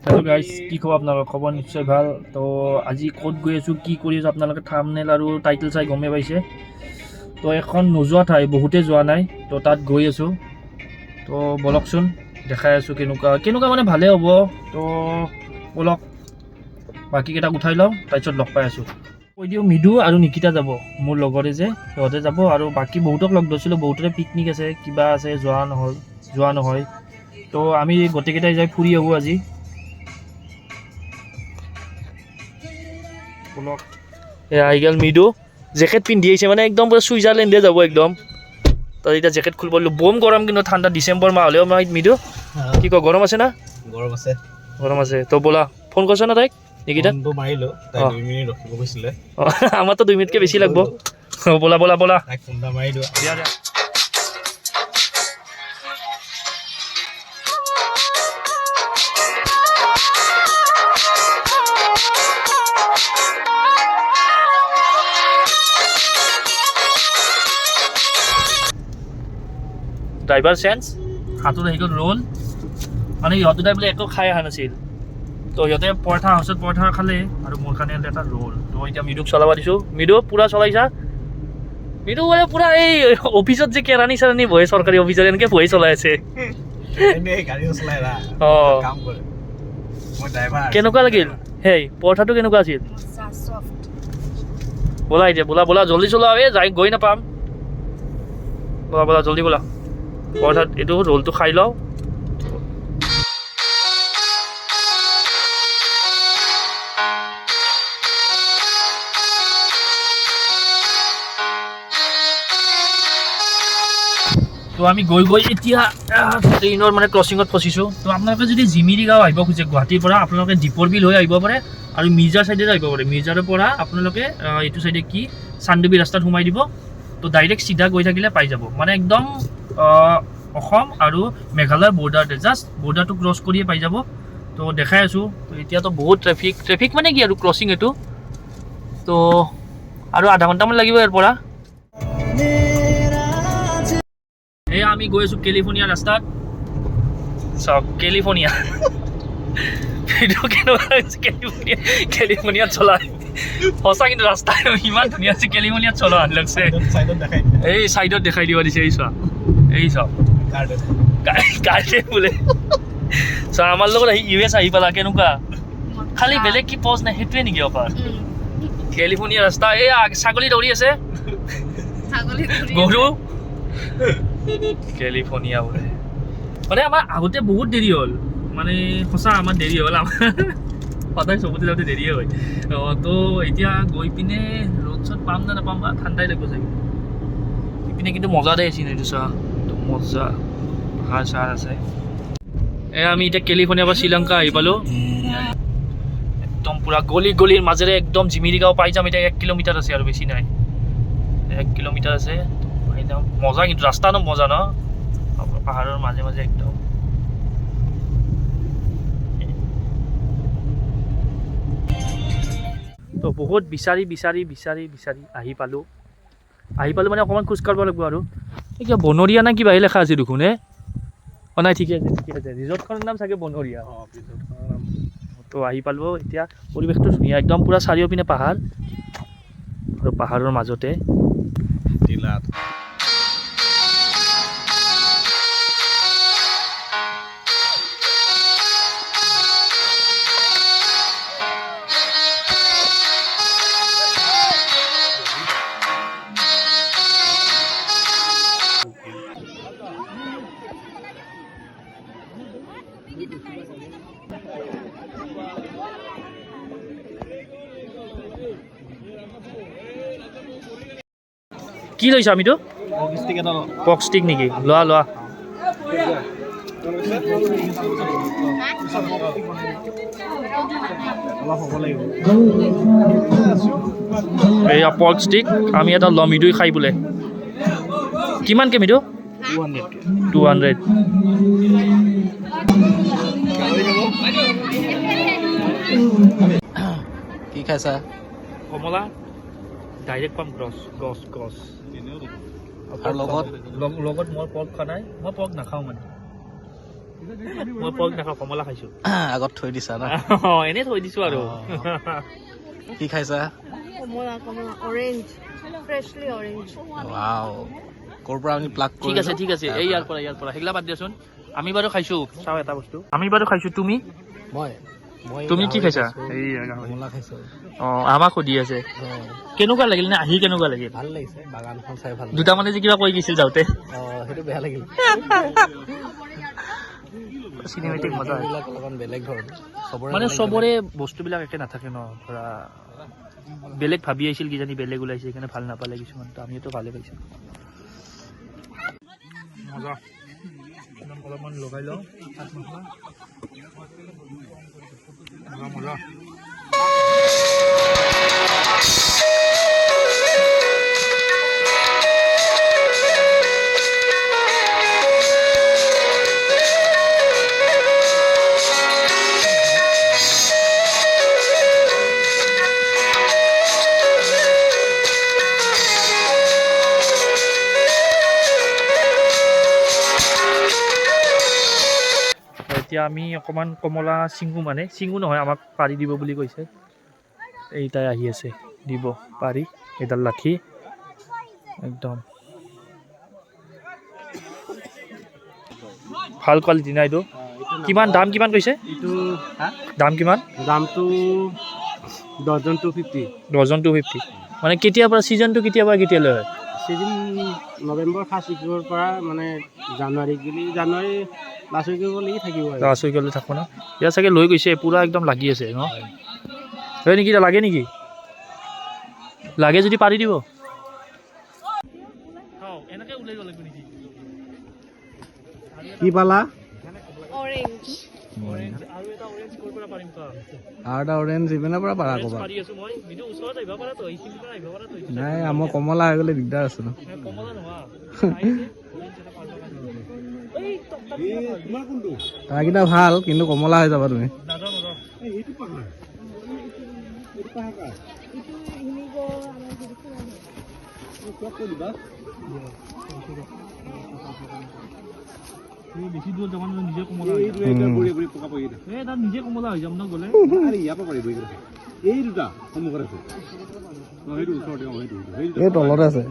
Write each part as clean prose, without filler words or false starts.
Hello guys কি খবৰ আপোনালোকৰ খবৰ নিশ্চয় ভাল তো আজি ক'ত গৈ আছো কি কৰি আছো আপোনালোকে থাম্বনেল আৰু টাইটেল চাই গমে পাইছে তো এখন নোযোৱা ঠাই বহুতে যোৱা নাই তো তাত গৈ আছো তো বলকচোন দেখাই আছো কেনেকুৱা মানে ভালে হ'ব তো বলক বাকি কেইটা উঠাই লওঁ তাৰপিছত লগ পাই আছো কৈ দিও মিদু আৰু নিকিতা যাব মোৰ লগৰে যে সিহঁতে যাব আৰু বাকি বহুতক লগ ধৰিছিলো বহুতৰে পিকনিক আছে কিবা আছে যোৱা নহয় তো আমি গোটেইকেইটাই যাই ফুৰি আহো আজি আইগেল মিডু জেকেট পিন্ধি আহিছে মানে একদম পুৰা সুইজাৰলেণ্ডে যাব একদম তো এটা জেকেট খুলিব বম গৰম কিন্তু ঠাণ্ডা ডিচেম্বৰ মাহ হ'লেও মই মিডু কি কয় গৰম আছে না গৰম আছে তো ব'লা ফোন কৰিছ না তাইক নিকিতা মাৰিলো তাই 2 মিনিট ৰখিব কৈছিলে আমাৰতো 2 মিনিটকে বেছি লাগব ব'লা তাইক ফোন মাৰি দিওঁ দিয়া ড্ৰাইভাৰ চেঞ্জ হাতত আহি গ'ল ৰোল মানে ইহঁতে তাই বোলে একো খাই অহা নাছিল তো সিহঁতে পৰঠা হাউচত পৰঠা খালে আৰু মোৰ কাৰণে এটা ৰোল তো এতিয়া মিডুক চলাব দিছোঁ মিডু পূৰা চলাইছা মিডু বোলে পূৰা এই অফিচত যে কেৰাণী চেৰাণী বহে চৰকাৰী অফিচত এনেকৈ বহি চলাই আছে কেনেকুৱা লাগিল হেই পৰঠাটো কেনেকুৱা আছিল ব'লা এতিয়া ব'লা জল্দি চলোৱা যাই গৈ নাপাম ব'লা জল্দি ব'লা পৰঠাত এইটো ৰোলটো খাই লওঁ তো আমি গৈ এতিয়া ট্ৰেইনৰ মানে ক্ৰচিঙত ফচিছোঁ তো আপোনালোকে যদি জিমিৰি গাঁও আহিব খোজে গুৱাহাটীৰ পৰা আপোনালোকে দীপৰ বিল হৈ আহিব পাৰে আৰু মিৰ্জাৰ ছাইডে আহিব পাৰে মিৰ্জাৰৰ পৰা আপোনালোকে এইটো ছাইডে কি চানডুবি ৰাস্তাত সোমাই দিব তো ডাইৰেক্ট চিধা গৈ থাকিলে পাই যাব মানে একদম অসম আৰু মেঘালয় বৰ্ডাৰতে জাষ্ট বৰ্ডাৰটো ক্ৰছ কৰিয়ে পাই যাব তো দেখাই আছোঁ তো এতিয়াতো বহুত ট্ৰেফিক মানে কি আৰু ক্ৰচিং এইটো তো আৰু আধা ঘণ্টামান লাগিব ইয়াৰ পৰা এয়া আমি গৈ আছোঁ কেলিফৰ্ণিয়া ৰাস্তাত চাওক কেলিফৰ্ণিয়া কেলিফৰ্ণিয়াত চলাই সঁচা কিন্তু ৰাস্তা ইমান ধুনীয়া আছে কেলিফৰ্ণিয়াত চলা আনি লাগছে এই চাইডত দেখাই দিব দিছে এই চাওক গাৰ্ডেন বোলে চ' আমাৰ লগত আহি US আহি পালা কেনেকুৱা খালি বেলেগ কি পজ নাই সেইটোৱে নেকি অফাৰ কেলিফৰ্ণিয়া ৰাস্তা এই ছাগলী দৌৰি আছে গৰু কেলিফৰ্ণিয়া বোলে মানে আমাৰ আগতে বহুত দেৰি হ'ল মানে সঁচা আমাৰ দেৰি হ'ল আমাৰ সদায় চবতে যাওঁতে দেৰিয়ে হয় তো এতিয়া গৈ পিনে ৰ'দ চ'দ পাম নে নাপাম বা ঠাণ্ডাই লাগিব চাগে ইপিনে কিন্তু মজা দেই চিন এইটো চা মজা পাহাৰ চাহাৰ আছে আমি এতিয়া কেলিফৰ্ণিয়াৰ পৰা শ্ৰীলংকা আহি পালোঁ একদম পূৰা গলিৰ মাজেৰে একদম জিমিৰি গাঁও পাই যাম এতিয়া 1 কিলোমিটাৰ আছে আৰু বেছি নাই 1 কিলোমিটাৰ আছে পাই যাম মজা কিন্তু ৰাস্তাটো মজা ন পাহাৰৰ মাজে একদম তো বহুত বিচাৰি আহি পালোঁ মানে অকণমান খোজ কাঢ়িব লাগিব আৰু এই কিবা বনৰীয়া নে কিবা লেখা আছে দেখোন নাই ঠিকে আছে ৰিজৰ্টখনৰ নাম চাগে বনৰীয়া তো আহি পালোঁ এতিয়া পৰিৱেশটো ধুনীয়া একদম পূৰা চাৰিওপিনে পাহাৰ আৰু পাহাৰৰ মাজতে কি লৈছা আমিতো পক ষ্টিক নেকি লোৱা এইয়া পক ষ্টিক আমি এটা ল'ম মিদুই খাই বোলে কিমানকৈ মিদু 200 কি খাইছা কমলা ডাইৰেক্ট পাম গছ আৰু লগত লগত মই পৰ্ক খোৱা নাই মই পৰ্ক নাখাওঁ মানে মই পৰ্ক নাখাওঁ, কমলা খাইছোঁ। আগত থৈ দিছা না এনেই থৈ দিছোঁ আৰু। কি খাইছা? কমলা অৰেঞ্জ, ফ্ৰেছলি অৰেঞ্জ। ৱাও, ক'ৰ পৰা আমি প্লাক ঠিক আছে ঠিক আছে, এই ইয়াৰ পৰা সেইগিলা বাদ দিয়াচোন। আমি বাৰু খাইছোঁ, চাওঁ এটা বস্তু। আমি বাৰু খাইছোঁ, তুমি কি খাইছা? এই কমলা খাইছো। অঁ, আমাক সুধি আছে কেনেকুৱা লাগিল নে আহি কেনেকুৱা লাগিল? ভাল লাগিছে, বাগানখন চাই ভাল দুটামানে যে কিবা কৈ গৈছিল যাওঁতে, সেইটো বেয়া লাগিল। চিনেমেটিক মজা। অকণ বেলেগ ধৰণৰ, মানে চবৰে বস্তুবিলাক একে নাথাকে ন, ধৰা বেলেগ ভাবি আহিছিল কিজানি বেলেগ ওলাইছে, সেইকাৰণে ভাল নাপালে কিছুমান। আমিতো ভালে পাইছোঁ। মজা, অলপমান লগাই লওঁ চাট মছলা। মজা। এতিয়া আমি অকণমান কমলা চিঙো, মানে চিঙো নহয়, আমাক পাৰি দিব বুলি কৈছে। এইটাই আহি আছে দিব পাৰি, এইডাল লাঠি একদম ভাল কোৱালিটি না এইটো। কিমান দাম, কিমান কৈছে? দাম কিমান? দামটো ডজন 250। ডজন 250। মানে কেতিয়াৰ পৰা ছিজনটো, কেতিয়াৰ পৰা কেতিয়ালৈ হয়? ছিজন নৱেম্বৰ ফাৰ্ষ্ট উইকৰ পৰা মানে জানুৱাৰী লাষ্ট উইকলৈকে থাকিব। লাষ্ট উইকলৈ থাকোঁ ন? ইয়াত চাগে লৈ গৈছে, পূৰা একদম লাগি আছে ন? হয় নেকি? লাগে নেকি? লাগে যদি পাৰি দিব। কি পালা? অৰেঞ্জ। আৰু এটা অৰেঞ্জ ক'ৰ পৰা পাৰিম কোৱা? আৰু এটা অৰেঞ্জ ইপিনৰ পৰা পাৰা ক'বা। পাৰি আছোঁ মই, কিন্তু ওচৰত আহিব পাৰা তো, এইখিনি পৰা আহিব পাৰা তো। নাই, আমাৰ কমলা হৈ গ'লে দিগদাৰ আছে ন। কমলা নহয়, তাৰকেইটা ভাল, কিন্তু কমলা হৈ যাবা তুমি। বেছি দূৰত যাব নিজে কমলা নিজে কমলা হৈ যাম ন গ'লে। এই দুটা সন্মুখত আছে, এই তলতে আছে।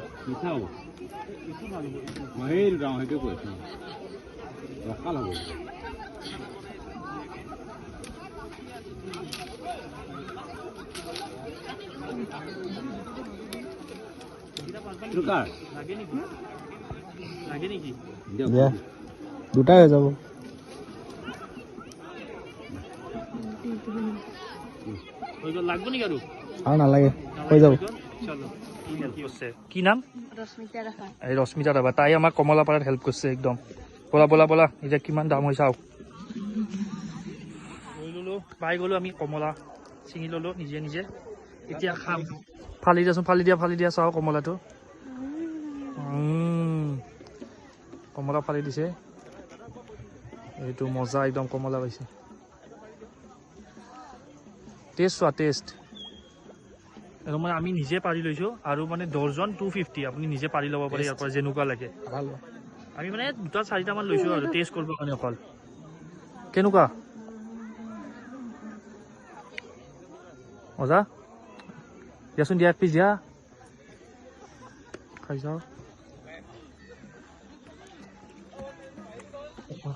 লাগে নেকি? দুটাই হৈ যাব। লাগব নেকি আৰু? আৰু নালাগে, হৈ যাব। কি নাম? ৰশ্মিতা ৰাভা। এই ৰশ্মিতা ৰাভা, তাই আমাক কমলা পাৰাত হেল্প কৰিছে একদম। বলা এতিয়া কিমান দাম হৈ চাওক। লৈ ল'লোঁ, পাই গ'লোঁ আমি কমলা, ছিঙি ল'লোঁ নিজে। এতিয়া খাম। ফালি দিয়াচোন, ফালি দিয়া চাওঁ কমলাটো। কমলা ফালি দিছে, এইটো মজা একদম কমলা পাইছে। টেষ্ট চোৱা, টেষ্ট একদম। মানে আমি নিজে পাৰি লৈছোঁ, আৰু মানে ডজন 250। আপুনি নিজে পাৰি ল'ব পাৰে ইয়াৰ পৰা যেনেকুৱা লাগে। আমি মানে 2-4টামান লৈছোঁ আৰু টেষ্ট কৰিব কাৰণে অকল। কেনেকুৱা মজা? দিয়াচোন, দিয়া এক পিচ দিয়া, খাই চাওঁ।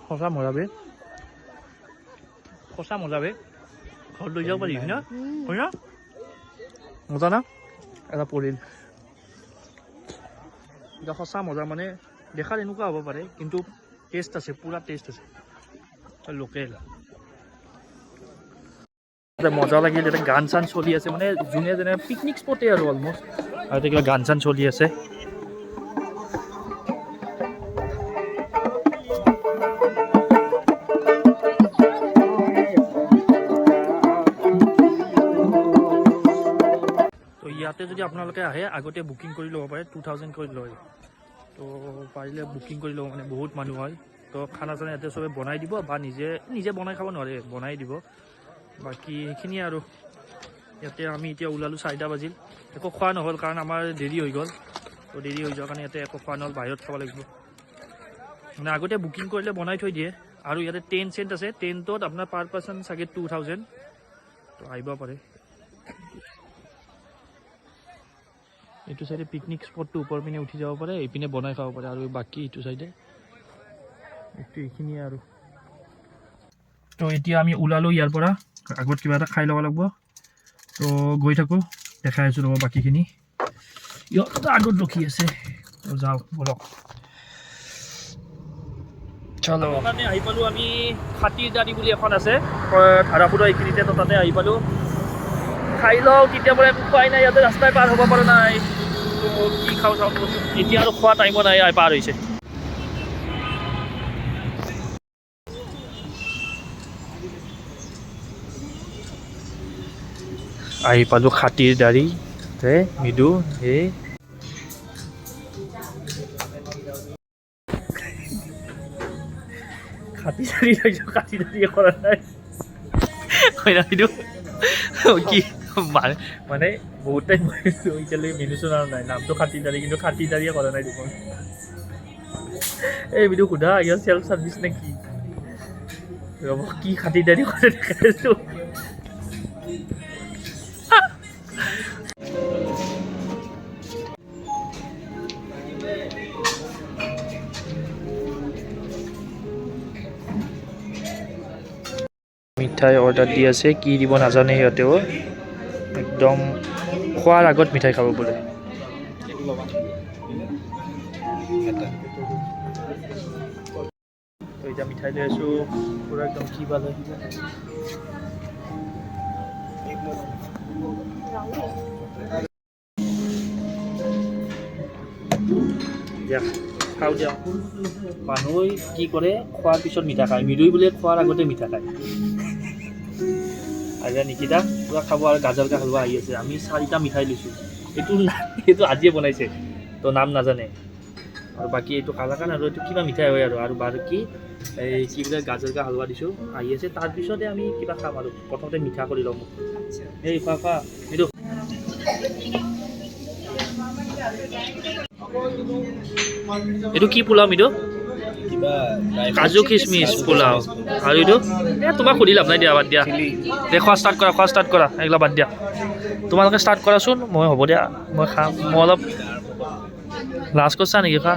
সঁচা মজা বে, ঘৰত লৈ যাব পাৰি ন? হয় ন? মজা না? এটা পৰিল এতিয়া, সঁচা মজা। মানে দেখাত এনেকুৱা হ'ব পাৰে, কিন্তু টেষ্ট আছে, পূৰা টেষ্ট আছে, লোকেল। মজা লাগিল। এতিয়া গান চান চলি আছে, মানে যোনে যেনে পিকনিক স্পটে আৰু অলমষ্ট। আৰু এতিয়া কিবা গান চান চলি আছে। তো ইয়াতে যদি আপোনালোকে আহে, আগতে বুকিং কৰি ল'ব পাৰে, 2000 কৰি লয়। তো পাৰিলে বুকিং কৰি ল'ব, মানে বহুত মানুহ হয়। তো খানা চানা ইয়াতে চবে বনাই দিব, বা নিজে বনাই খাব নোৱাৰে, বনাই দিব। বাকী সেইখিনিয়ে আৰু। ইয়াতে আমি এতিয়া ওলালোঁ 4টা বাজিল, একো খোৱা নহ'ল, কাৰণ আমাৰ দেৰি হৈ গ'ল। তো দেৰি হৈ যোৱাৰ কাৰণে ইয়াতে একো খোৱা নহ'ল, বাহিৰত খাব লাগিব। মানে আগতে বুকিং কৰিলে বনাই থৈ দিয়ে, আৰু ইয়াতে টেণ্ট চেণ্ট আছে টেণ্টত আপোনাৰ পাৰ পাৰ্চন চাগে 2000 তো আহিব পাৰে এইটো চাইডে পিকনিক স্পটটো ওপৰ পিনে উঠি যাব পাৰে এইপিনে বনাই খাব পাৰে আৰু বাকী এইটো চাইডে এইটো এইখিনিয়ে আৰু তো এতিয়া আমি ওলালো ইয়াৰ পৰা আগত কিবা এটা খাই ল'ব লাগিব তো গৈ থাকোঁ দেখাই আছোঁ ৰ'ব বাকীখিনি ইহঁত আগত ৰখি আছে তো যাওঁ বলক চলো কাৰণে আহি পালোঁ আমি খাতিৰদাৰী বুলি এখন আছে ধাৰাপুৰৰ এইখিনিতে তো তাতে আহি পালোঁ খাই লওঁ কেতিয়া পৰা একো খোৱাই নাই ইয়াতে ৰাস্তাই পাৰ হ'ব পৰা নাই তো কি খাওঁ চাওঁ এতিয়া আৰু খোৱা টাইমো নাই পাৰ হৈছে আহি পালোঁ খাতিৰদাৰী মৃদু এই খাতিৰদাৰী লৈছোঁ খাতিৰদাৰীয়ে কৰা নাই হয় না মৃদু কি মানে বহুত টাইম এতিয়ালৈকে মেনু চোৱা নাই নামটো খাতিৰদাৰী কিন্তু খাতিৰদাৰীয়ে কৰা নাই দেখোন এই মৃদু সোধা ইয়াৰ চেল্ফ চাৰ্ভিচ নে কি ৰ'ব কি খাতিৰদাৰী কৰে দেখাইছোঁ মিঠাই অৰ্ডাৰ দি আছে কি দিব নাজানে সিহঁতেও একদম খোৱাৰ আগত মিঠাই খাব বোলে এতিয়া মিঠাই লৈ আছোঁ পুৰা একদম কি ভাল লাগিব দিয়া খাওঁ দিয়া মানুহে কি কৰে খোৱাৰ পিছত মিঠা খায় মৃদুই বোলে খোৱাৰ আগতে মিঠা খায় আৰু নিকিতা পুৰা খাব আৰু গাজৰ কা হালৱা আহি আছে আমি 4টা মিঠাই লৈছোঁ এইটো আজিয়ে বনাইছে তো নাম নাজানে আৰু বাকী এইটো কালাকান আৰু এইটো কিবা মিঠাই হয় আৰু বাকী এই কি বোলে গাজৰ কা হালৱা দিছোঁ আহি আছে তাৰপিছতে আমি কিবা খাম আৰু প্ৰথমতে মিঠা কৰি ল'ম এই খোৱা মৃদু এইটো কি পোলাও মৃদু কাজু খিচমিচ পোলাও আৰু এইটো তোমাক সুধি লাভ নাই দিয়া বাদ দিয়া দে খোৱা ষ্টাৰ্ট কৰা এইগিলা বাদ দিয়া তোমালোকে ষ্টাৰ্ট কৰাচোন মই হ'ব দিয়া মই খাম মই অলপ লাজ কৰিছা নেকি খা